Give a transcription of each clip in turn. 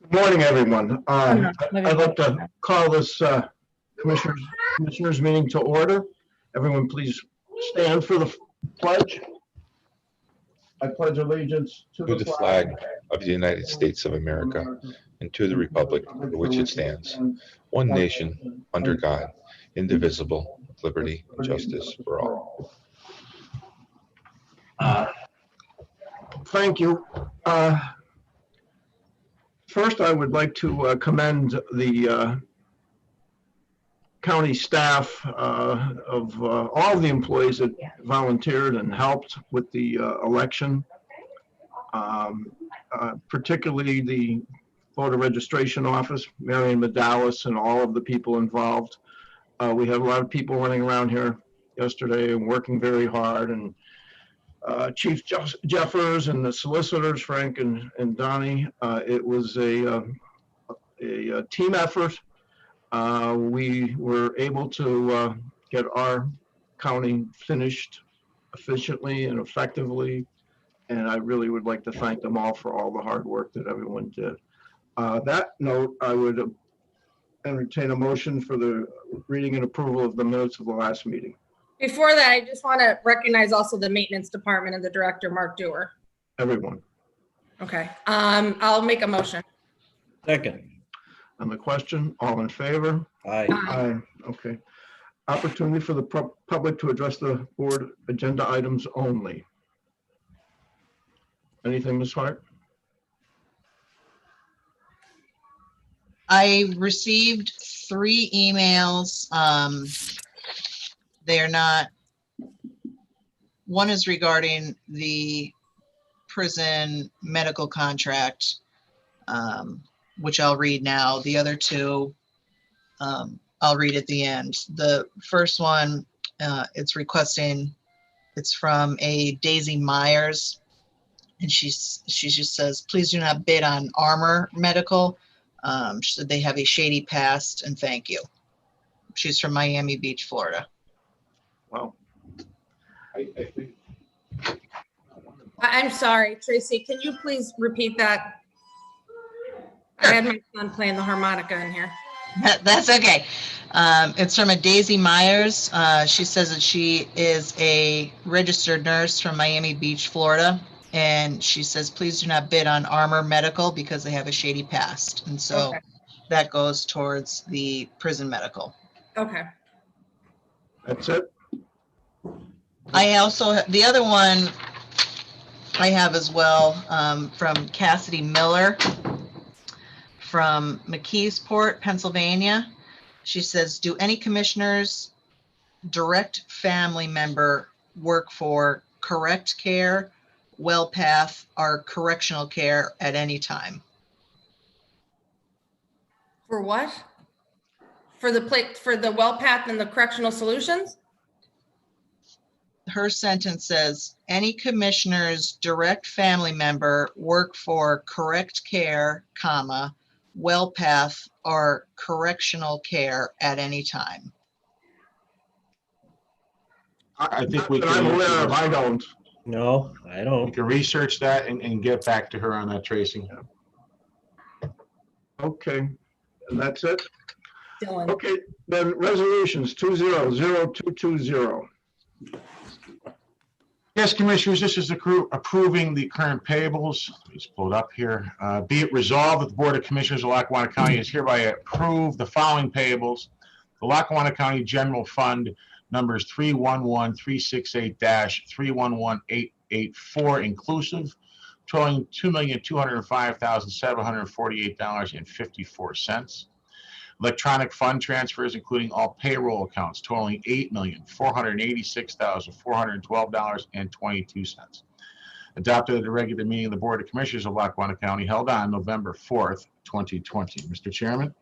Good morning, everyone. no, I'd like to call this commissioners meeting to order. Everyone, please stand for the pledge. I pledge allegiance to the flag of the United States of America and to the republic for which it stands, one nation, under God, indivisible, with liberty and justice for all. Thank you. First, I would like to commend the county staff of all the employees that volunteered and helped with the election, particularly the voter registration office, Marion Medalis, and all of the people involved. We had a lot of people running around here yesterday and working very hard, and Chief Jeffers and the solicitors, Frank and Donnie. It was a team effort. We were able to get our county finished efficiently and effectively, and I really would like to thank them all for all the hard work that everyone did. That note, I would entertain a motion for the reading and approval of the minutes of the last meeting. Before that, I just want to recognize also the maintenance department and the director, Mark Dewar. Everyone. Okay, I'll make a motion. Second. On the question, all in favor? Aye. Aye. Okay. Opportunity for the public to address the board agenda items only. Anything, Ms. Hart? I received 3 emails. They're not, one is regarding the prison medical contract, which I'll read now. The other 2, I'll read at the end. The first one, it's from a Daisy Myers, and she just says, please do not bid on Armor Medical. She said they have a shady past, and thank you. She's from Miami Beach, Florida. Wow. I'm sorry, Tracy, can you please repeat that? I had my son playing the harmonica in here. That's okay. It's from a Daisy Myers. She says that she is a registered nurse from Miami Beach, Florida. And she says, please do not bid on Armor Medical because they have a shady past. And so Okay. that goes towards the prison medical. Okay. That's it? I also, the other one I have as well, from Cassidy Miller from McKeesport, Pennsylvania. She says, do any commissioners direct family member work for Correct Care, WellPath, or correctional care at any time? For what? For the WellPath and the correctional solutions? Her sentence says, any commissioner's direct family member work for Correct Care, comma, WellPath, or correctional care at any time. I think we That I'm aware of, I don't. No, I we don't. can research that and get back to her on that, Tracy. Okay, and that's it? Dylan. Okay, then resolutions 200220. Yes, Commissioners, this is approving the current payables. It's pulled up here. Be it resolved that the Board of Commissioners of Lackawanna County is hereby approve the following payables. The Lackawanna County General Fund numbers 311368-311884 inclusive, totaling $2,205,748.54. Electronic fund transfers, including all payroll accounts, totaling $8,486,412.22. Adopted at the regular meeting of the Board of Commissioners of Lackawanna County held on November 4th, 2020. Mr. Chairman.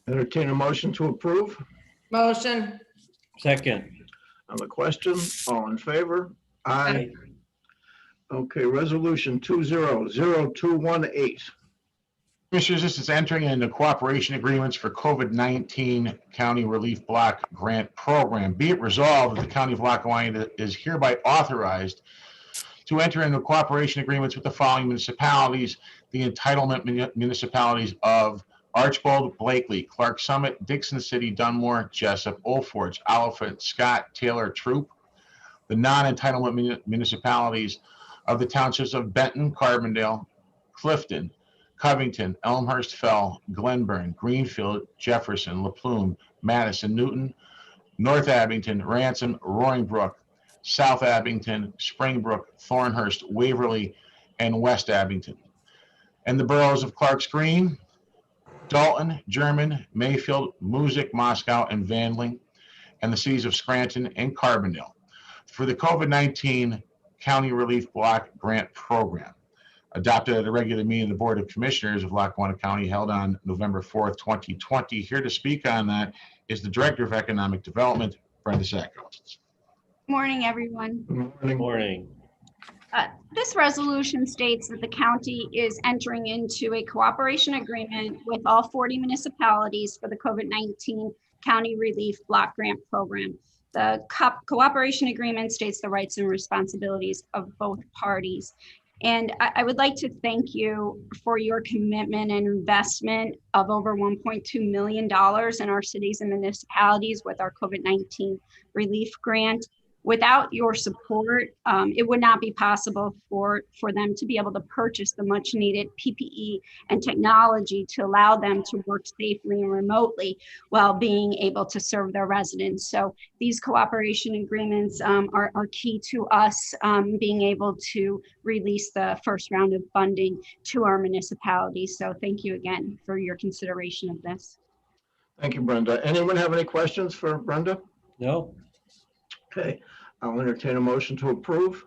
Entertain a motion to approve. Motion. Second. On the question, all in favor? Aye. Okay, resolution 200218. Commissioners, this is entering into cooperation agreements for COVID-19 County Relief Block Grant Program. Be it resolved that the County of Lackawanna is hereby authorized to enter into cooperation agreements with the following municipalities: the entitlement municipalities of Archbold, Blakely, Clark Summit, Dixon City, Dunmore, Jessup, Old Forge, Oliphant, Scott, Taylor, Troop. The non-entitlement municipalities of the townships of Benton, Carbondale, Clifton, Covington, Elmhurst Fell, Glenburn, Greenfield, Jefferson, LaPlume, Madison, Newton, North Abington, Ransom, Roaring Brook, South Abington, Springbrook, Thornhurst, Waverly, and West Abington. And the boroughs of Clarks Green, Dalton, German, Mayfield, Moosic, Moscow, and Vandling, and the cities of Scranton and Carbondale for the COVID-19 County Relief Block Grant Program, adopted at a regular meeting of the Board of Commissioners of Lackawanna County held on November 4th, 2020. Here to speak on that is the Director of Economic Development, Brenda Sacco. Morning, everyone. Good morning. Morning. This resolution states that the county is entering into a cooperation agreement with all 40 municipalities for the COVID-19 County Relief Block Grant Program. The cooperation agreement states the rights and responsibilities of both parties. And I would like to thank you for your commitment and investment of over $1.2 million in our cities and municipalities with our COVID-19 relief grant. Without your support, it would not be possible for them to be able to purchase the much needed PPE and technology to allow them to work safely and remotely while being able to serve their residents. So these cooperation agreements are key to us being able to release the first round of funding to our municipalities. So thank you again for your consideration of this. Thank you, Brenda. Anyone have any questions for Brenda? No, Okay, I'll entertain a motion to approve.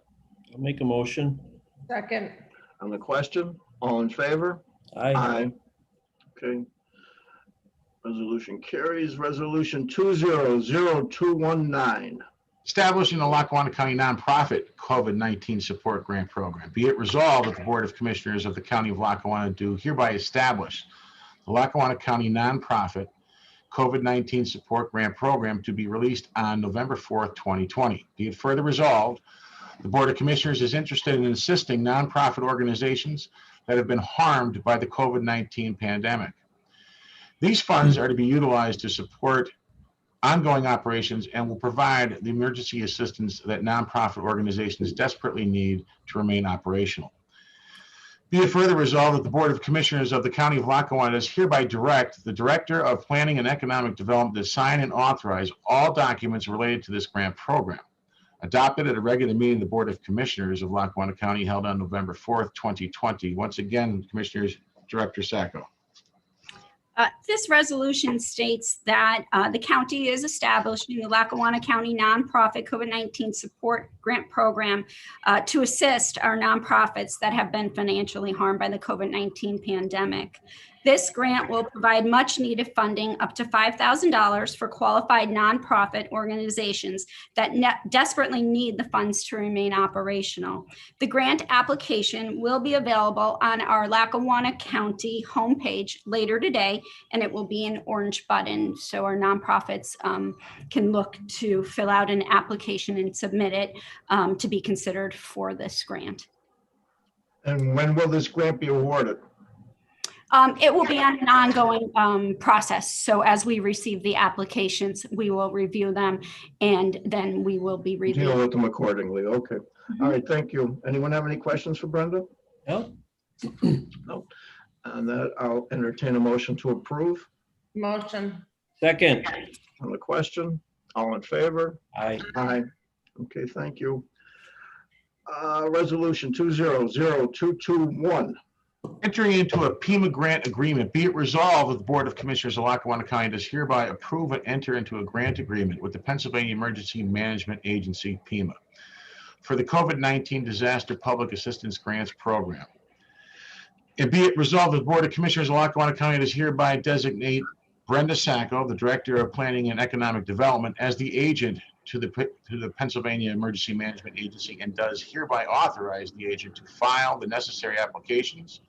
I'll make a motion. Second. On the question, all in favor? Aye. Okay. Resolution carries. Resolution 200219. Establishing the Lackawanna County Nonprofit COVID-19 Support Grant Program. Be it resolved that the Board of Commissioners of the County of Lackawanna do hereby establish the Lackawanna County Nonprofit COVID-19 Support Grant Program to be released on November 4th, 2020. Be it further resolved, the Board of Commissioners is interested in assisting nonprofit organizations that have been harmed by the COVID-19 pandemic. These funds are to be utilized to support ongoing operations and will provide the emergency assistance that nonprofit organizations desperately need to remain operational. Be it further resolved that the Board of Commissioners of the County of Lackawanna does hereby direct the Director of Planning and Economic Development to sign and authorize all documents related to this grant program. Adopted at a regular meeting of the Board of Commissioners of Lackawanna County held on November 4th, 2020. Once again, Commissioners, Director Sacco. This resolution states that the county is establishing the Lackawanna County Nonprofit COVID-19 Support Grant Program to assist our nonprofits that have been financially harmed by the COVID-19 pandemic. This grant will provide much needed funding up to $5,000 for qualified nonprofit organizations that desperately need the funds to remain operational. The grant application will be available on our Lackawanna County homepage later today, and it will be an orange button so our nonprofits can look to fill out an application and submit it to be considered for this grant. And when will this grant be awarded? It will be an ongoing process. So as we receive the applications, we will review them and then we will be Deal reviewing. with them accordingly. Okay. All right, thank you. Anyone have any questions for Brenda? No, No. And that I'll entertain a motion to approve. Motion. second. On the question, all in favor? Aye. Aye. Okay, thank you. Resolution 200221. Entering into a PEMA grant agreement, be it resolved that the Board of Commissioners of Lackawanna County does hereby approve and enter into a grant agreement with the Pennsylvania Emergency Management Agency, PEMA, for the COVID-19 Disaster Public Assistance Grants Program. And be it resolved that the Board of Commissioners of Lackawanna County does hereby designate Brenda Sacco, the Director of Planning and Economic Development, as the agent to the Pennsylvania Emergency Management Agency and does hereby authorize the agent to file the necessary applications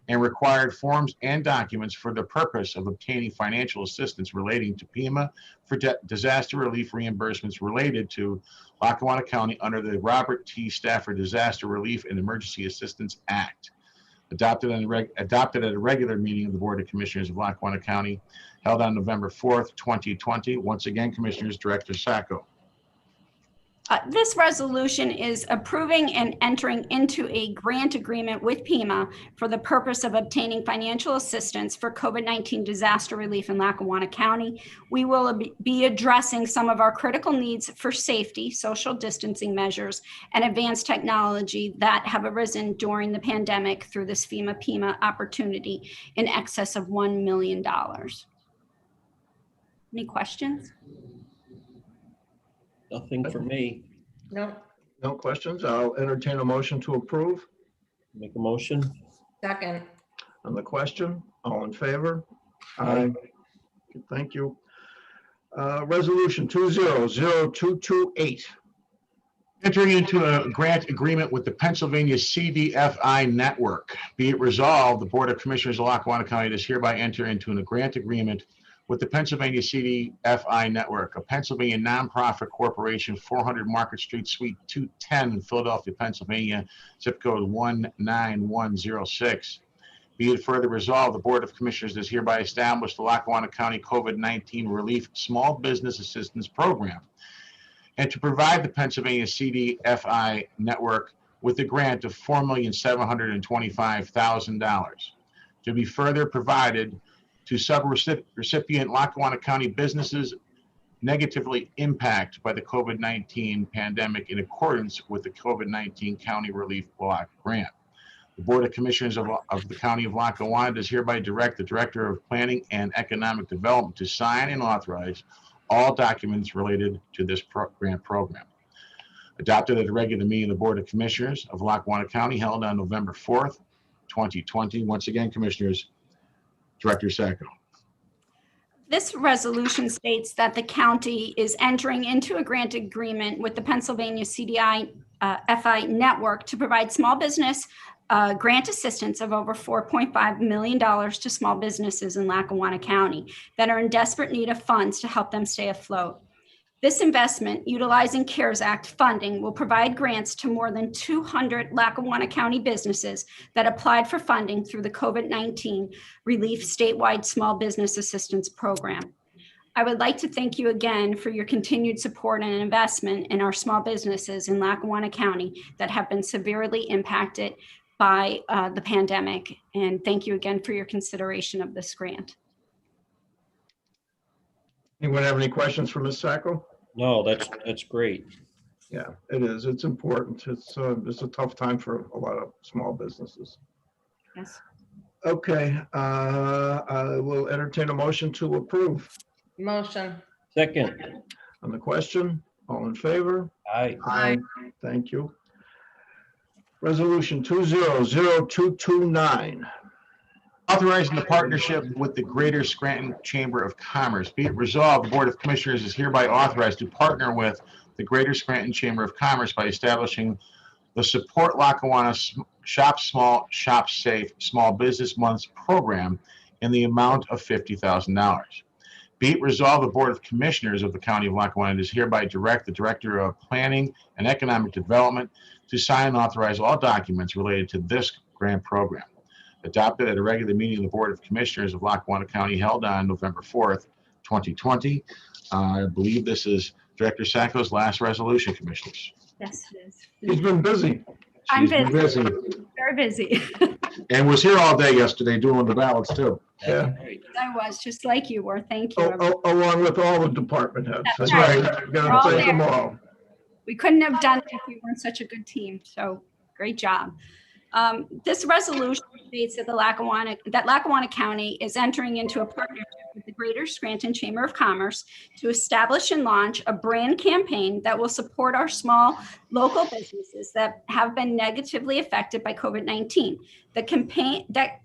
and required forms and documents for the purpose of obtaining financial assistance relating to PEMA for disaster relief reimbursements related to Lackawanna County under the Robert T. Stafford Disaster Relief and Emergency Assistance Act. adopted at a regular meeting of the Board of Commissioners of Lackawanna County held on November 4th, 2020. Once again, Commissioners, Director Sacco. This resolution is approving and entering into a grant agreement with PEMA for the purpose of obtaining financial assistance for COVID-19 disaster relief in Lackawanna County. We will be addressing some of our critical needs for safety, social distancing measures, and advanced technology that have arisen during the pandemic through this FEMA-PEMA opportunity in excess of $1 million. Any questions? Nothing for me. No, No questions? I'll entertain a motion to approve. Make a motion. second. On the question, all in favor? Aye. Thank you. Resolution 200228. Entering into a grant agreement with the Pennsylvania CDFI Network. Be it resolved, the Board of Commissioners of Lackawanna County does hereby enter into a grant agreement with the Pennsylvania CDFI Network, a Pennsylvania nonprofit corporation, 400 Market Street, Suite 210 in Philadelphia, Pennsylvania, zip code 19106. Be it further resolved, the Board of Commissioners does hereby establish the Lackawanna County COVID-19 Relief Small Business Assistance Program, and to provide the Pennsylvania CDFI Network with a grant of $4,725,000 to be further provided to sub-recipient Lackawanna County businesses negatively impacted by the COVID-19 pandemic in accordance with the COVID-19 County Relief Block Grant. The Board of Commissioners of the County of Lackawanna does hereby direct the Director of Planning and Economic Development to sign and authorize all documents related to this grant program. Adopted at a regular meeting of the Board of Commissioners of Lackawanna County held on November 4th, 2020. Once again, Commissioners, Director Sacco. This resolution states that the county is entering into a grant agreement with the Pennsylvania CDFI Network to provide small business grant assistance of over $4.5 million to small businesses in Lackawanna County that are in desperate need of funds to help them stay afloat. This investment, utilizing CARES Act funding, will provide grants to more than 200 Lackawanna County businesses that applied for funding through the COVID-19 Relief Statewide Small Business Assistance Program. I would like to thank you again for your continued support and investment in our small businesses in Lackawanna County that have been severely impacted by the pandemic. And thank you again for your consideration of this grant. Anyone have any questions for Ms. Sacco? No, that's great. Yeah, it is. It's important. It's a tough time for a lot of small businesses. Yes. Okay, I will entertain a motion to approve. Motion. Second. On the question, all in favor? Aye. Aye. Thank you. Resolution 200229. Authorizing the partnership with the Greater Scranton Chamber of Commerce. Be it resolved, the Board of Commissioners is hereby authorized to partner with the Greater Scranton Chamber of Commerce by establishing the Support Lackawanna Shop Small, Shop Safe Small Business Months program in the amount of $50,000. Be it resolved, the Board of Commissioners of the County of Lackawanna is hereby direct the Director of Planning and Economic Development to sign and authorize all documents related to this grant program. Adopted at a regular meeting of the Board of Commissioners of Lackawanna County held on November 4th, 2020. I believe this is Director Sacco's last resolution, Commissioners. Yes, it is. He's been busy. I'm She's been busy, busy very busy. and was here all day yesterday doing the ballots too. Yeah. Right. I was, just like you were. Thank you. Along with all the department heads. That's right. right. Gotta We're all thank them there. all. We couldn't have done it if we weren't such a good team. So great job. This resolution states that Lackawanna County is entering into a partnership with the Greater Scranton Chamber of Commerce to establish and launch a brand campaign that will support our small local businesses that have been negatively affected by COVID-19. The campaign that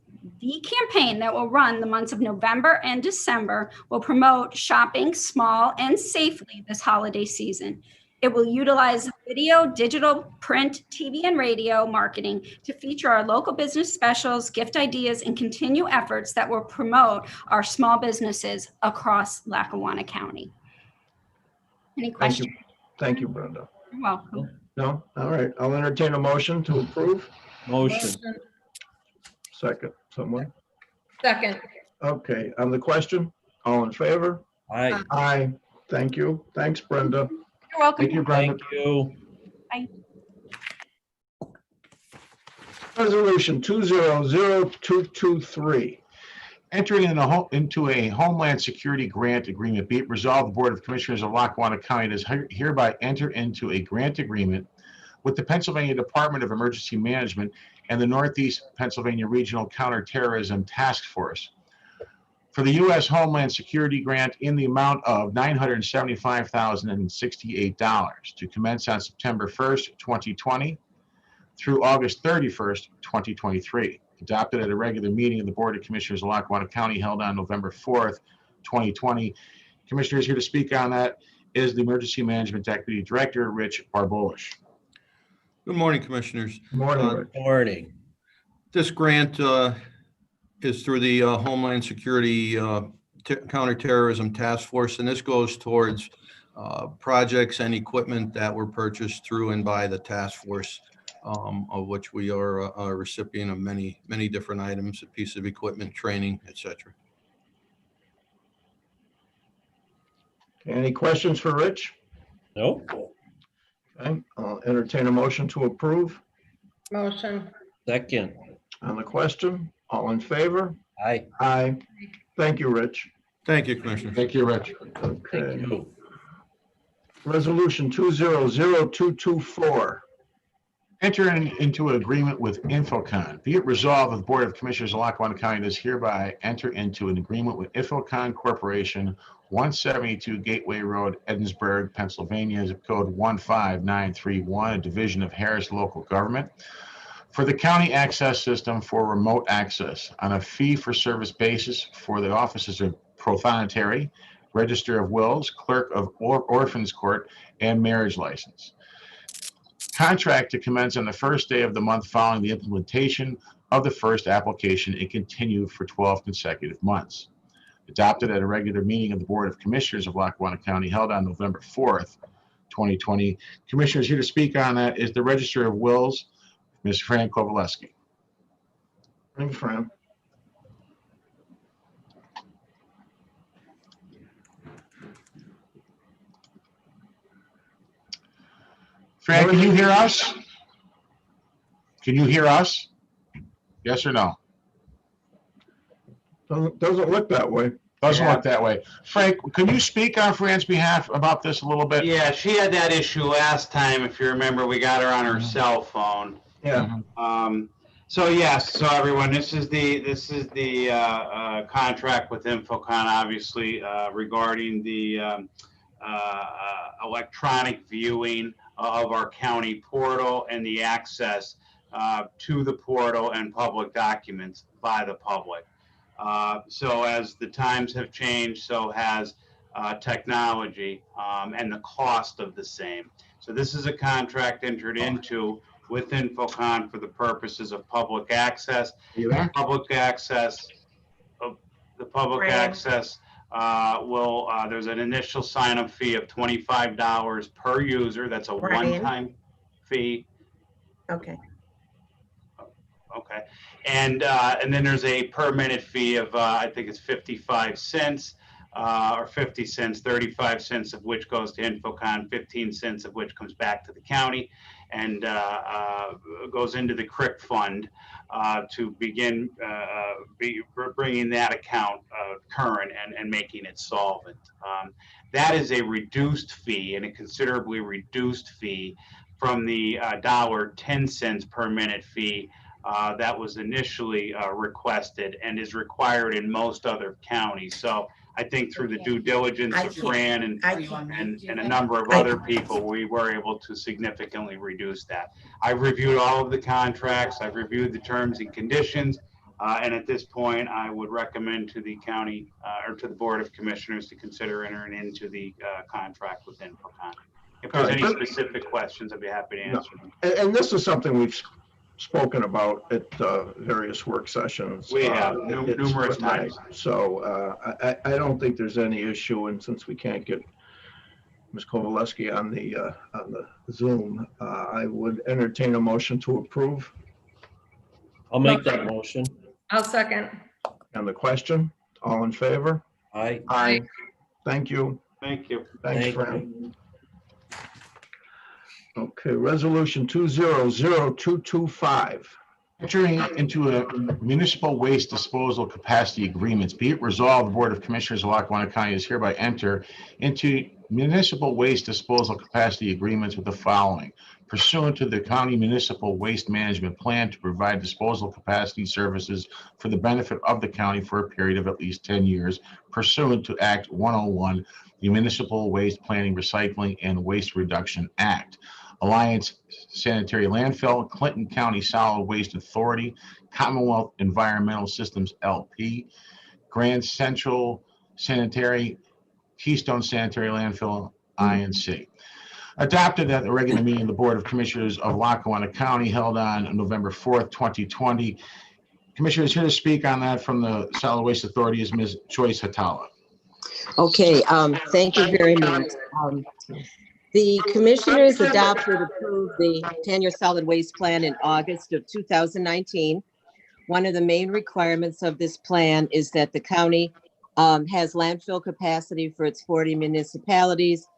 will run the months of November and December will promote shopping small and safely this holiday season. It will utilize video, digital, print, TV, and radio marketing to feature our local business specials, gift ideas, and continue efforts that will promote our small businesses across Lackawanna County. Any Thank questions? you. Thank you, Brenda. You're welcome. No? All right. I'll entertain a motion to approve. Motion. second, someone? Second. Okay, on the question, all in favor? Aye. Aye. Thank you. Thanks, Brenda. You're welcome. Thank you, Brenda. Thank you. Resolution 200223. Entering into a Homeland Security Grant Agreement, be it resolved, the Board of Commissioners of Lackawanna County does hereby enter into a grant agreement with the Pennsylvania Department of Emergency Management and the Northeast Pennsylvania Regional Counterterrorism Task Force for the U.S. Homeland Security Grant in the amount of $975,068 to commence on September 1st, 2020 through August 31st, 2023. Adopted at a regular meeting of the Board of Commissioners of Lackawanna County held on November 4th, 2020. Commissioners, here to speak on that is the Emergency Management Deputy Director, Rich Barbolish. Good morning, Commissioners. Morning, Rich. Morning. This grant is through the Homeland Security Counterterrorism Task Force, and this goes towards projects and equipment that were purchased through and by the task force, of which we are a recipient of many different items, a piece of equipment, training, etc. Any questions for Rich? Nope. Okay, I'll entertain a motion to approve. Motion. Second. On the question, all in favor? Aye. Aye. Thank you, Rich. Thank you, Commissioners. Thank you, Rich. Thank Okay. you. Resolution 200224. Entering into an agreement with Infocon. Be it resolved that the Board of Commissioners of Lackawanna County does hereby enter into an agreement with Infocon Corporation, 172 Gateway Road, Edinburgh, Pennsylvania, zip code 15931, a division of Harris Local Government, for the county access system for remote access on a fee-for-service basis for the offices of Prothonotary, Register of Wills, Clerk of Orphans Court, and Marriage License. Contract to commence on the first day of the month following the implementation of the first application and continue for 12 consecutive months. Adopted at a regular meeting of the Board of Commissioners of Lackawanna County held on November 4th, 2020. Commissioners, here to speak on that is the Register of Wills, Ms. Fran Kowaleski. Thanks, Fran. Fran, can you hear us? Can you hear us? Yes or no? Doesn't look that way. Doesn't look that way. Frank, can you speak on Fran's behalf about this a little bit? Yeah, she had that issue last time. If you remember, we got her on her cell phone. Yeah. So yes, so everyone, this is the contract with Infocon, obviously, regarding the electronic viewing of our county portal and the access to the portal and public documents by the public. So as the times have changed, so has technology and the cost of the same. So this is a contract entered into with Infocon for the purposes of public access. Are you there? Public access, will, there's an initial sign-up fee of $25 per user. That's a one-time fee. Okay. Okay. And then there's a per minute fee of, I think it's 55 cents or 50 cents, 35 cents of which goes to Infocon, 15 cents of which comes back to the county and goes into the CRIC fund to begin bringing that account current and making it solvent. That is a reduced fee and a considerably reduced fee from the $1.10 per minute fee that was initially requested and is required in most other counties. So I think through the due diligence of Fran and a number of other people, we were able to significantly reduce that. I've reviewed all of the contracts. I've reviewed the terms and conditions. And at this point, I would recommend to the county or to the Board of Commissioners to consider entering into the contract with Infocon. If there's any specific questions, I'd be happy to answer them. And this is something we've spoken about at various work sessions. We have It's numerous with Mike. times. So I don't think there's any issue, and since we can't get Ms. Kowaleski on the Zoom, I would entertain a motion to approve. I'll make that motion. I'll second. On the question, all in favor? Aye. Aye. Thank you. Thank you. Thanks, Thank Fran. Okay, resolution 200225. Entering into a municipal waste disposal capacity agreements. Be it resolved, the Board of Commissioners of Lackawanna County is hereby enter into municipal waste disposal capacity agreements with the following: pursuant to the County Municipal Waste Management Plan to provide disposal capacity services for the benefit of the county for a period of at least 10 years, pursuant to Act 101, the Municipal Waste Planning, Recycling, and Waste Reduction Act. Alliance Sanitary Landfill, Clinton County Solid Waste Authority, Commonwealth Environmental Systems LP, Grand Central Sanitary, Keystone Sanitary Landfill, INC. Adopted at the regular meeting of the Board of Commissioners of Lackawanna County held on November 4th, 2020. Commissioners, here to speak on that from the Solid Waste Authority is Ms. Joyce Hatala. Okay, thank you very much. The commissioners approved the 10-year solid waste plan in August of 2019. One of the main requirements of this plan is that the county has landfill capacity for its 40 municipalities,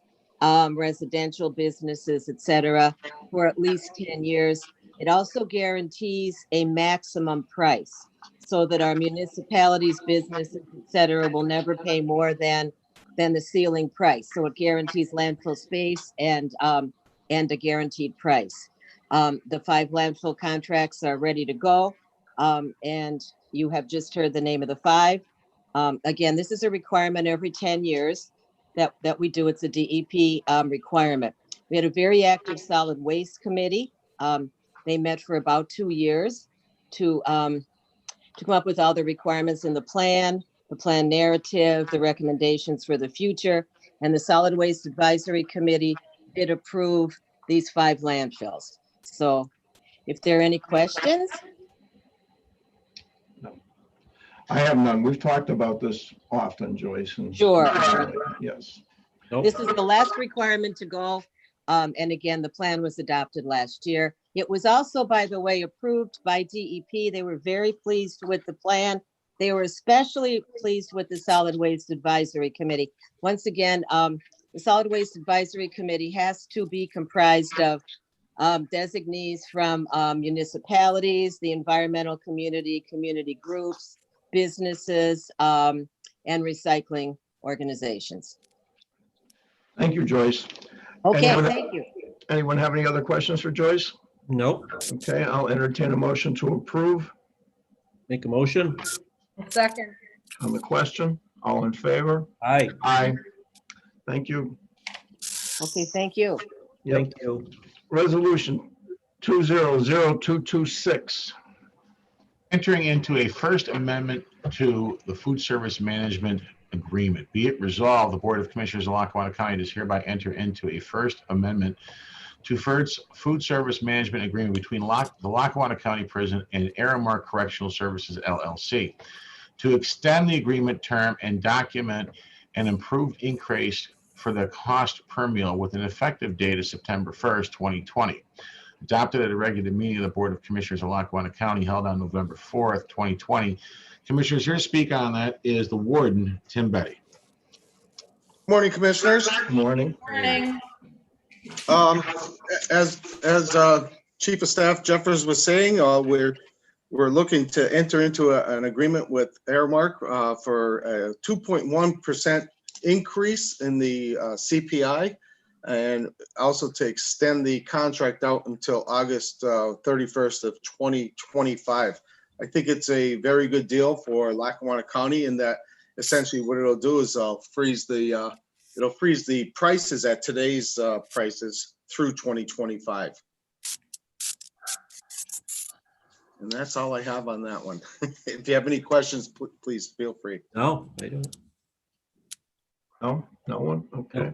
residential businesses, et cetera, for at least 10 years. It also guarantees a maximum price so that our municipalities, businesses, et cetera, will never pay more than the ceiling price. So it guarantees landfill space and a guaranteed price. The 5 landfill contracts are ready to go. And you have just heard the name of the 5. Again, this is a requirement every 10 years that we do. It's a DEP requirement. We had a very active solid waste committee. They met for about 2 years to come up with all the requirements in the plan narrative, the recommendations for the future, and the Solid Waste Advisory Committee did approve these 5 landfills. So if there are any questions? I have none. We've talked about this often, Joyce. And Sure. Yes. Nope. This is the last requirement to go. And again, the plan was adopted last year. It was also, by the way, approved by DEP. They were very pleased with the plan. They were especially pleased with the Solid Waste Advisory Committee. Once again, the Solid Waste Advisory Committee has to be comprised of designees from municipalities, the environmental community, community groups, businesses, and recycling organizations. Thank you, Joyce. Okay, Anyone- thank you. Anyone have any other questions for Joyce? Nope. Okay, I'll entertain a motion to approve. Make a motion. Second. On the question, all in favor? Aye. Aye. Thank you. Okay, thank you. Yep. Thank you. Resolution 200226. Entering into a First Amendment to the Food Service Management Agreement. Be it resolved, the Board of Commissioners of Lackawanna County does hereby enter into a First Amendment to Food Service Management Agreement between the Lackawanna County Prison and Aramark Correctional Services, LLC, to extend the agreement term and document an improved increase for the cost per meal with an effective date of September 1st, 2020. Adopted at a regular meeting of the Board of Commissioners of Lackawanna County held on November 4th, 2020. Commissioners, here to speak on that is the Warden, Tim Betty. Morning, Commissioners. Morning. Morning. As Chief of Staff Jeffers was saying, we're looking to enter into an agreement with Aramark for a 2.1% increase in the CPI, and also to extend the contract out until August 31st of 2025. I think it's a very good deal for Lackawanna County in that essentially what it'll do is freeze the prices at today's prices through 2025. And that's all I have on that one. If you have any questions, please feel free. No, I don't. No, no one? Okay.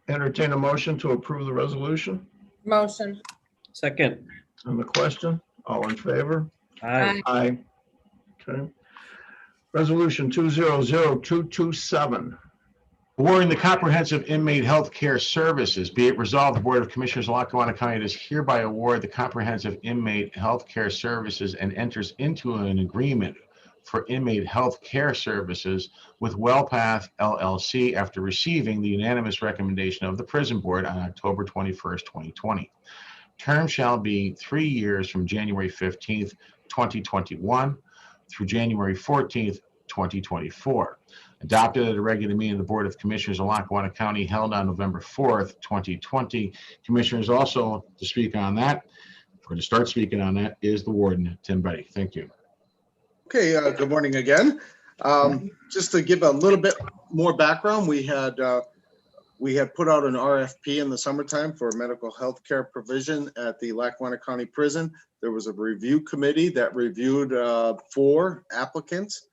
Entertain a motion to approve the resolution. Motion. Second. On the question, all in favor? Aye. Aye. Okay. Resolution 200227. Awarding the comprehensive inmate health care services. Be it resolved, the Board of Commissioners of Lackawanna County does hereby award the comprehensive inmate health care services and enters into an agreement for inmate health care services with WellPath LLC after receiving the unanimous recommendation of the Prison Board on October 21st, 2020. Term shall be 3 years from January 15th, 2021 through January 14th, 2024. Adopted at a regular meeting of the Board of Commissioners of Lackawanna County held on November 4th, 2020. Commissioners, also to speak on that, or to start speaking on that, is the warden, Tim Betty. Thank you. Okay, good morning again. Just to give a little bit more background, we had put out an RFP in the summertime for medical health care provision at the Lackawanna County Prison. There was a review committee that reviewed 4 applicants.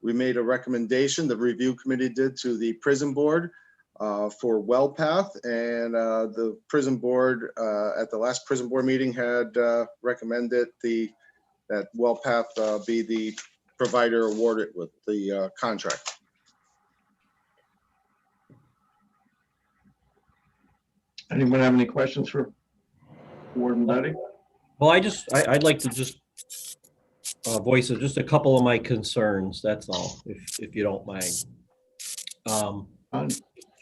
We made a recommendation, the review committee did, to the prison board for WellPath, and the prison board at the last prison board meeting had recommended that WellPath be the provider awarded with the contract. Anyone have any questions for Warden Betty? Well, I'd like to just voice just a couple of my concerns, that's all, if you don't mind.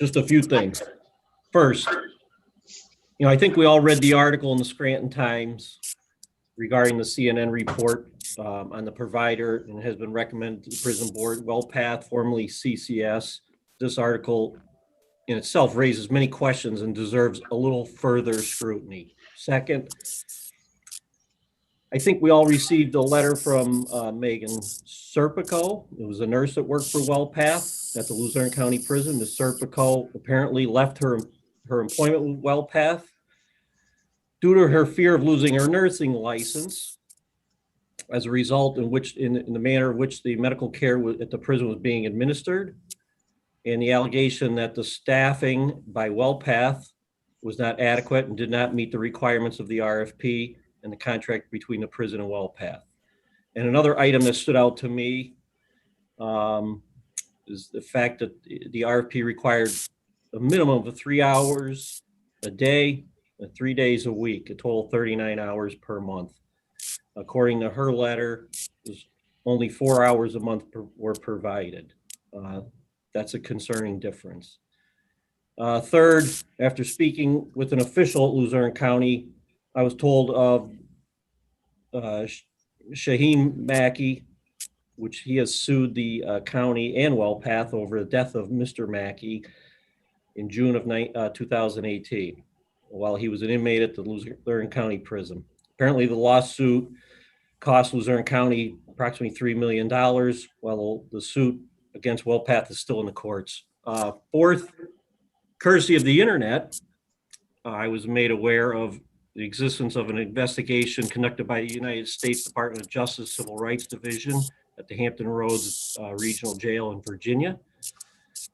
Just a few things. First, I think we all read the article in the Scranton Times regarding the CNN report on the provider, and has been recommended to the prison board, WellPath, formerly CCS. This article in itself raises many questions and deserves a little further scrutiny. Second, I think we all received a letter from Megan Serpico. It was a nurse that worked for WellPath at the Luzerne County Prison. Ms. Serpico apparently left her employment with WellPath due to her fear of losing her nursing license as a result in the manner in which the medical care at the prison was being administered, and the allegation that the staffing by WellPath was not adequate and did not meet the requirements of the RFP and the contract between the prison and WellPath. And another item that stood out to me is the fact that the RFP required a minimum of 3 hours a day and 3 days a week, a total of 39 hours per month. According to her letter, only 4 hours a month were provided. That's a concerning difference. Third, after speaking with an official at Luzerne County, I was told of Shaheen Mackey, which he has sued the county and WellPath over the death of Mr. Mackey in June of 2018, while he was an inmate at the Luzerne County Prison. Apparently, the lawsuit cost Luzerne County approximately $3 million, while the suit against WellPath is still in the courts. Fourth, courtesy of the internet, I was made aware of the existence of an investigation conducted by the United States Department of Justice Civil Rights Division at the Hampton Roads Regional Jail in Virginia.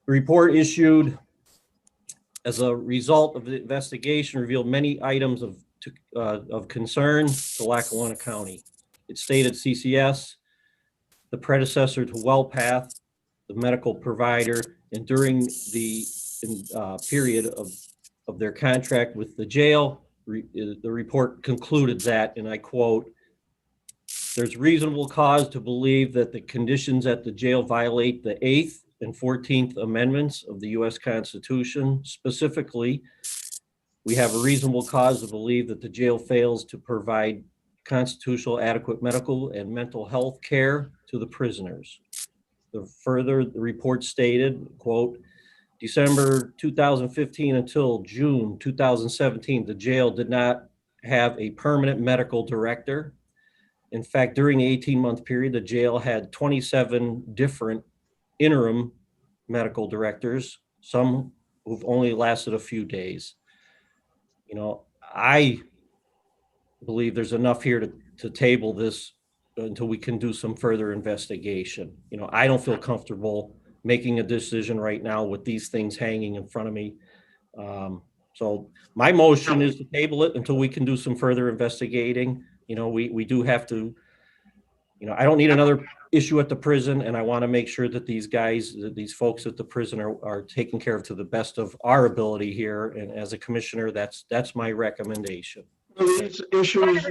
The report issued as a result of the investigation revealed many items of concern to Lackawanna County. It stated CCS, the predecessor to WellPath, the medical provider, and during the period of their contract with the jail, the report concluded that, and I quote, "There's reasonable cause to believe that the conditions at the jail violate the 8th and 14th Amendments of the U.S. Constitution. Specifically, we have a reasonable cause to believe that the jail fails to provide constitutional adequate medical and mental health care to the prisoners." Further, the report stated, quote, "December 2015 until June 2017, the jail did not have a permanent medical director. In fact, during the 18-month period, the jail had 27 different interim medical directors, some who've only lasted a few days." I believe there's enough here to table this until we can do some further investigation. I don't feel comfortable making a decision right now with these things hanging in front of me. So my motion is to table it until we can do some further investigating. We do have to, I don't need another issue at the prison, and I want to make sure that these guys, that these folks at the prison are taken care of to the best of our ability here. And as a commissioner, that's my recommendation. Were these issues,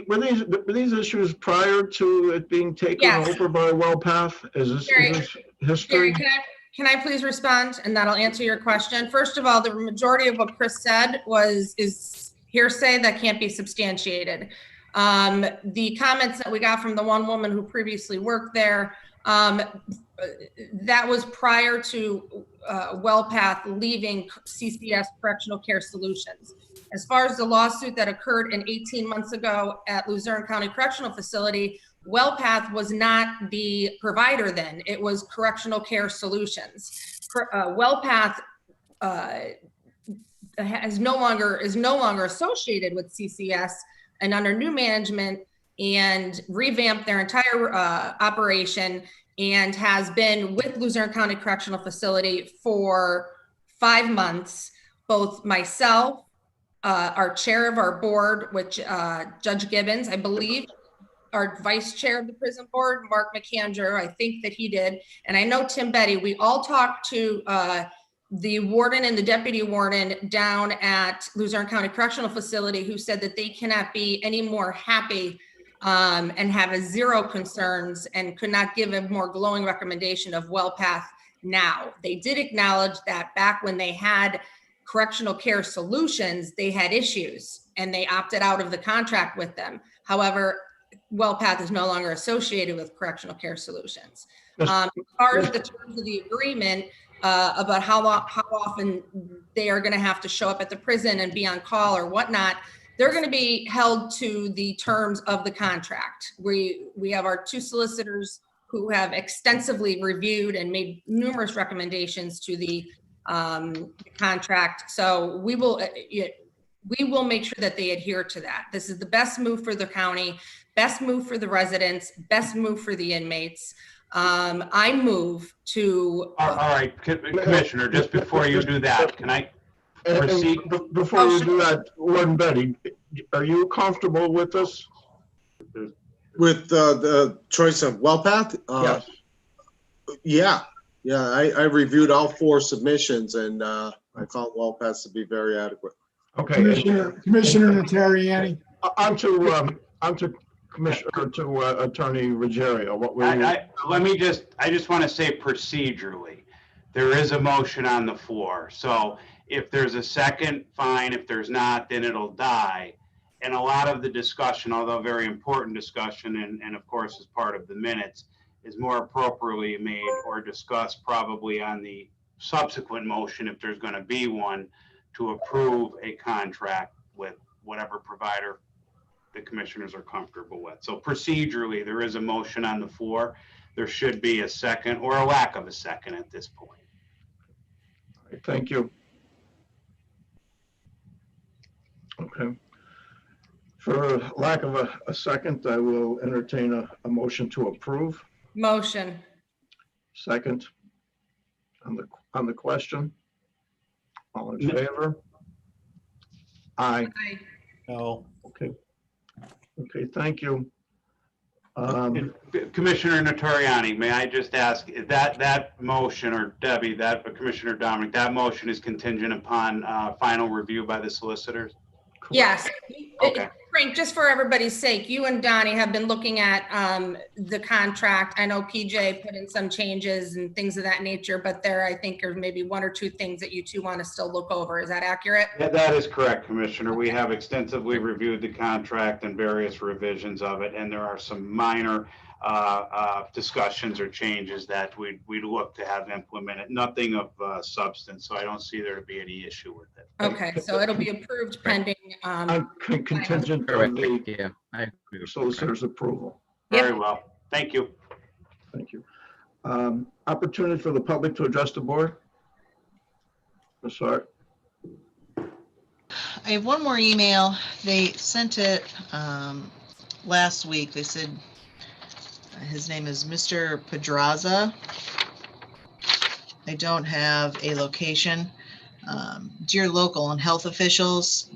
were these issues prior to it being taken Yes. over by WellPath? Is Gary, this history? Gary, can I please respond? And that'll answer your question. First of all, the majority of what Chris said is hearsay that can't be substantiated. The comments that we got from the one woman who previously worked there, that was prior to WellPath leaving CCS Correctional Care Solutions. As far as the lawsuit that occurred 18 months ago at Luzerne County Correctional Facility, WellPath was not the provider then. It was Correctional Care Solutions. WellPath is no longer associated with CCS, and under new management and revamped their entire operation, and has been with Luzerne County Correctional Facility for 5 months. Both myself, our chair of our board, which Judge Gibbons, I believe, our vice chair of the prison board, Mark McAndrew, I think that he did, and I know Tim Betty, we all talked to the warden and the deputy warden down at Luzerne County Correctional Facility, who said that they cannot be any more happy and have a zero concerns, and could not give a more glowing recommendation of WellPath now. They did acknowledge that back when they had Correctional Care Solutions, they had issues and they opted out of the contract with them. However, WellPath is no longer associated with Correctional Care Solutions. As far as the terms of the agreement, about how often they are going to have to show up at the prison and be on call or whatnot, they're going to be held to the terms of the contract. We have our 2 solicitors who have extensively reviewed and made numerous recommendations to the contract. So we will make sure that they adhere to that. This is the best move for the county, best move for the residents, best move for the inmates. I move to. All right, Commissioner, just before you do that, can I proceed? Before you do that, Warden Betty, are you comfortable with this? With the choice of WellPath? Yes. Yeah, I reviewed all 4 submissions, and I found WellPath to be very adequate. Okay. Commissioner Notarianni. On to Commissioner, to Attorney Ruggiero. What I just want to say procedurally, there is a motion on the floor. So if there's a second, fine. If there's not, then it'll die. And a lot of the discussion, although very important discussion, and of course is part of the minutes, is more appropriately made or discussed probably on the subsequent motion, if there's going to be one, to approve a contract with whatever provider the commissioners are comfortable with. So procedurally, there is a motion on the floor. There should be a second or a lack of a second at this point. Thank you. Okay. For lack of a second, I will entertain a motion to approve. Motion. Second. On the question. All in favor? Aye. Aye. No. Okay. Okay, thank you. Commissioner Notarianni, may I just ask, is that motion, or Debbie, that Commissioner Dominic, that motion is contingent upon final review by the solicitors? Yes. Okay. Frank, just for everybody's sake, you and Donnie have been looking at the contract. I know PJ put in some changes and things of that nature, but there, I think, are maybe 1 or 2 things that you 2 want to still look over. Is that accurate? Yeah, that is correct, Commissioner. We have extensively reviewed the contract and various revisions of it, and there are some minor discussions or changes that we'd look to have implemented. Nothing of substance, so I don't see there to be any issue with it. Okay, so it'll be approved pending. Contingent on the solicitor's approval. Very well. Thank you. Thank you. Opportunity for the public to address the board. Ms. Hart. I have one more email. They sent it last week. They said his name is Mr. Pedraza. I don't have a location. Dear local and health officials,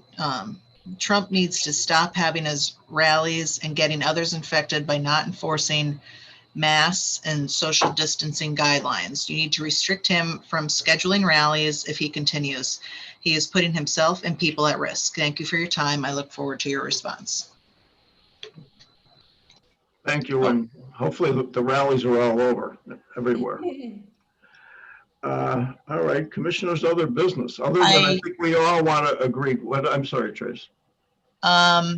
Trump needs to stop having his rallies and getting others infected by not enforcing masks and social distancing guidelines. You need to restrict him from scheduling rallies if he continues. He is putting himself and people at risk. Thank you for your time. I look forward to your response. Thank you, and hopefully the rallies are all over everywhere. All right, commissioners, other business, other than I think we all want to agree. What, I'm sorry, Trace. I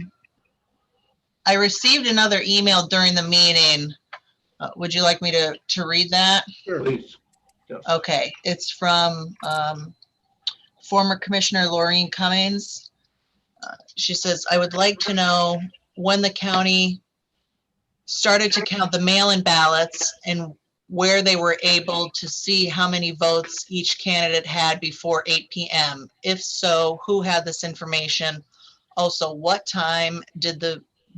received another email during the meeting. Would you like me to read that? Sure. Please. Yes. Okay, it's from former Commissioner Laureen Cummings. She says, I would like to know when the county started to count the mail-in ballots and where they were able to see how many votes each candidate had before 8 p.m. If so, who had this information? Also, what time did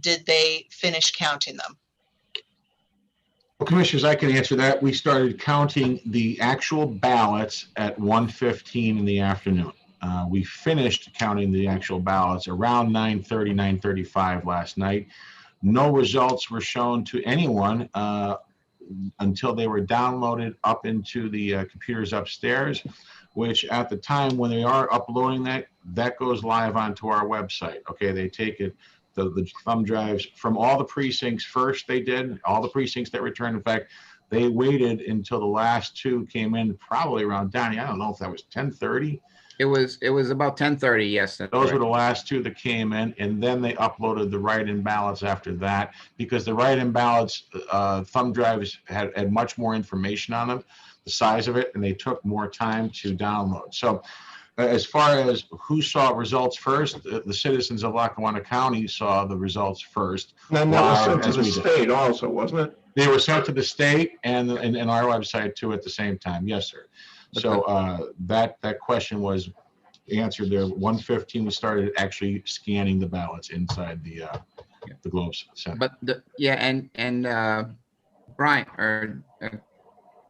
they finish counting them? Well, Commissioners, I can answer that. We started counting the actual ballots at 1:15 in the afternoon. We finished counting the actual ballots around 9:30, 9:35 last night. No results were shown to anyone until they were downloaded up into the computers upstairs, which at the time when they are uploading that goes live onto our website. Okay, they take it, the thumb drives from all the precincts first. They did all the precincts that returned. In fact, they waited until the last two came in, probably around, Donnie, I don't know if that was 10:30. It was about 10:30. Yes. Those were the last two that came in, and then they uploaded the write-in ballots after that, because the write-in ballots, thumb drives had much more information on them, the size of it, and they took more time to download. So as far as who saw results first, the citizens of Lackawanna County saw the results first. And that was sent to the state also, wasn't it? They were sent to the state and our website too at the same time. Yes, sir. So that question was answered there. 1:15, we started actually scanning the ballots inside the Globe Center. But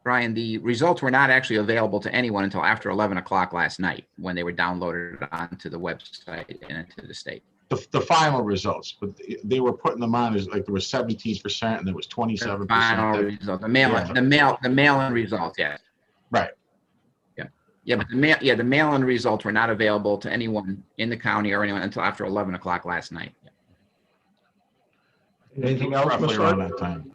Brian, the results were not actually available to anyone until after 11 o'clock last night when they were downloaded onto the website and into the state. The final results, but they were putting them on as like there was 17% and there was 27%. Final result, the mail-in results, yes. Right. Yeah, but the mail-in results were not available to anyone in the county or anyone until after 11 o'clock last night. Anything else, roughly around that time?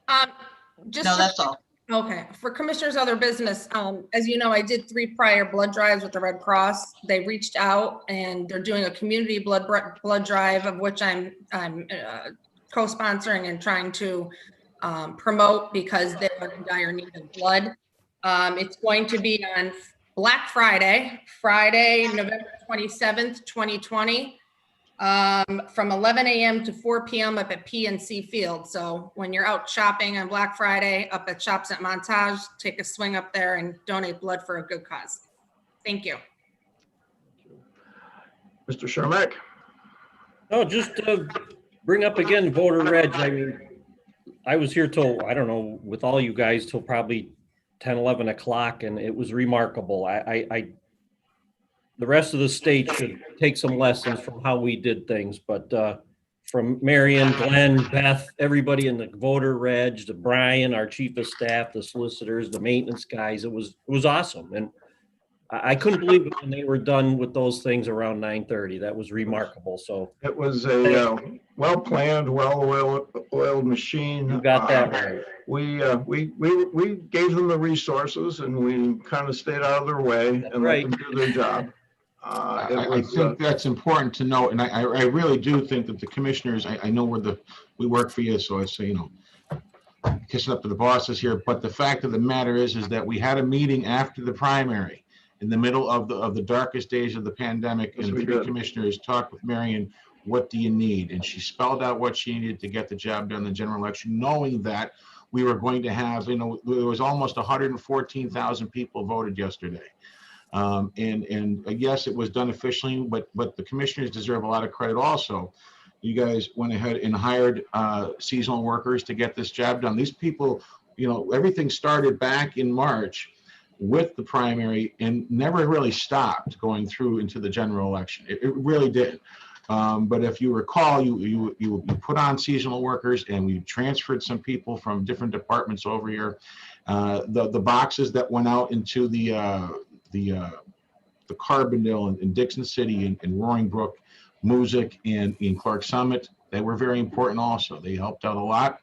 No, that's all. Okay, for commissioners' other business, as you know, I did 3 prior blood drives with the Red Cross. They reached out and they're doing a community blood drive, of which I'm co-sponsoring and trying to promote because they're in dire need of blood. It's going to be on Black Friday, November 27th, 2020. From 11 a.m. to 4 p.m. up at PNC Field. So when you're out shopping on Black Friday up at Shops at Montage, take a swing up there and donate blood for a good cause. Thank you. Mr. Shermack? No, just to bring up again voter reg. I mean, I was here till, I don't know, with all you guys till probably 10, 11 o'clock, and it was remarkable. The rest of the state should take some lessons from how we did things, but from Marion, Glenn, Beth, everybody in the voter reg, to Brian, our chief of staff, the solicitors, the maintenance guys, it was awesome. And I couldn't believe it when they were done with those things around 9:30. That was remarkable. So it was a well-planned, well-oiled machine. You got that right. We gave them the resources and we kind of stayed out of their way and let them do their job. I think that's important to note, and I really do think that the commissioners, I know we work for you, so I say, kissing up to the bosses here, but the fact of the matter is that we had a meeting after the primary in the middle of the darkest days of the pandemic, and the 3 commissioners talked with Marion, what do you need? And she spelled out what she needed to get the job done in the general election, knowing that we were going to have, there was almost 114,000 people voted yesterday. And yes, it was done efficiently, but the commissioners deserve a lot of credit also. You guys went ahead and hired seasonal workers to get this job done. These people, everything started back in March with the primary and never really stopped going through into the general election. It really did. But if you recall, you put on seasonal workers, and we transferred some people from different departments over here. The boxes that went out into the Carbondale and Dixon City and Roaring Brook, Music, and in Clark Summit, they were very important also. They helped out a lot.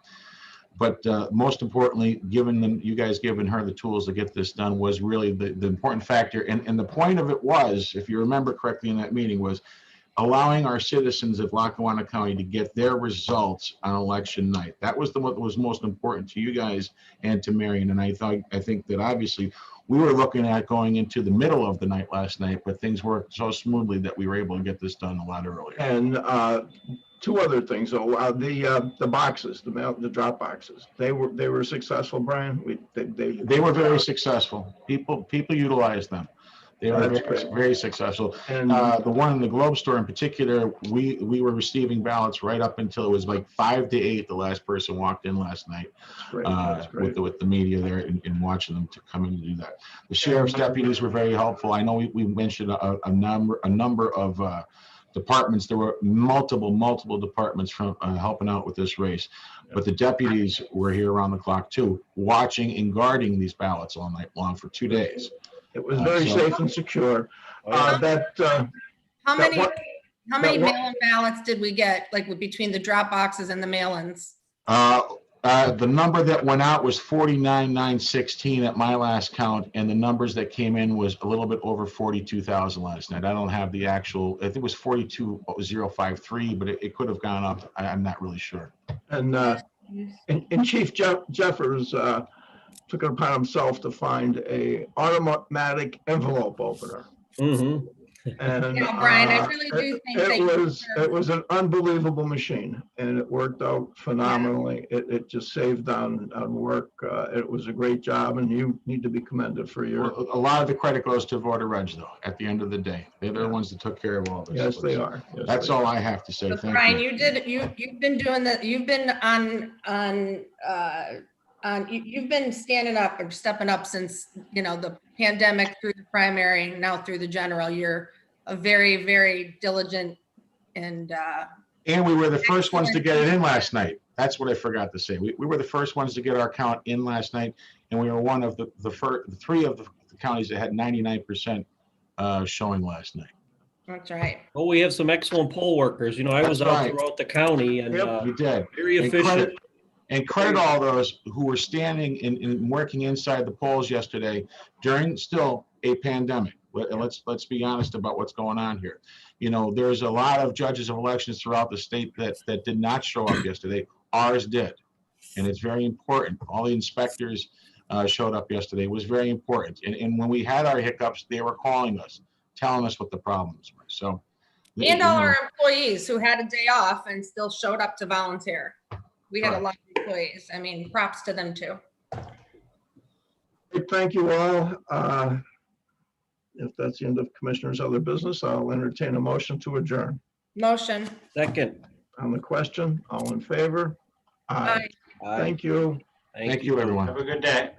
But most importantly, you guys giving her the tools to get this done was really the important factor. And the point of it was, if you remember correctly in that meeting, was allowing our citizens of Lackawanna County to get their results on election night. That was what was most important to you guys and to Marion. And I think that obviously we were looking at going into the middle of the night last night, but things worked so smoothly that we were able to get this done a lot earlier. And two other things, though. The boxes, the drop boxes, they were successful, Brian. They were very successful. People utilized them. They were very successful. And the one in the Globe store in particular, we were receiving ballots right up until it was like 5 to 8. The last person walked in last night. That's great. With the media there and watching them to come in and do that. The sheriff's deputies were very helpful. I know we mentioned a number of departments. There were multiple departments from helping out with this race, but the deputies were here around the clock too, watching and guarding these ballots all night long for 2 days. It was very safe and secure. How many that mail-in ballots did we get, like between the drop boxes and the mail-ins? The number that went out was 49,916 at my last count, and the numbers that came in was a little bit over 42,000 last night. I don't have the actual, I think it was 42,053, but it could have gone up. I'm not really sure. And Chief Jeffers took it upon himself to find a automatic envelope opener. Mm-hmm. And Yeah, Brian, I really do think it was an unbelievable machine, and it worked out phenomenally. It just saved on work. It was a great job, and you need to be commended for your. A lot of the credit goes to Voter Reg, though. At the end of the day, they're the ones that took care of all this. Yes, they are. Yes, That's they all are. I have to say. But Thank Brian, you. you've been doing that. You've been you've been standing up or stepping up since, the pandemic, through the primary, now through the general. You're a very, very diligent and we were the first ones to get it in last night. That's what I forgot to say. We were the first ones to get our count in last night, and we were one of the three of the counties that had 99% showing last night. That's right. Well, we have some excellent poll workers. I was out throughout the county, and You did. very efficient. And credit all those who were standing and working inside the polls yesterday during still a pandemic. Let's be honest about what's going on here. There's a lot of judges of elections throughout the state that did not show up yesterday. Ours did, and it's very important. All the inspectors showed up yesterday. It was very important. And when we had our hiccups, they were calling us, telling us what the problems were. So, And all our employees who had a day off and still showed up to volunteer. We had a lot of employees. I mean, props to them too. Thank you all. If that's the end of Commissioner's other business, I'll entertain a motion to adjourn. Motion. Second. On the question, all in favor? Aye. Thank you. Thank you, everyone. Have a good day.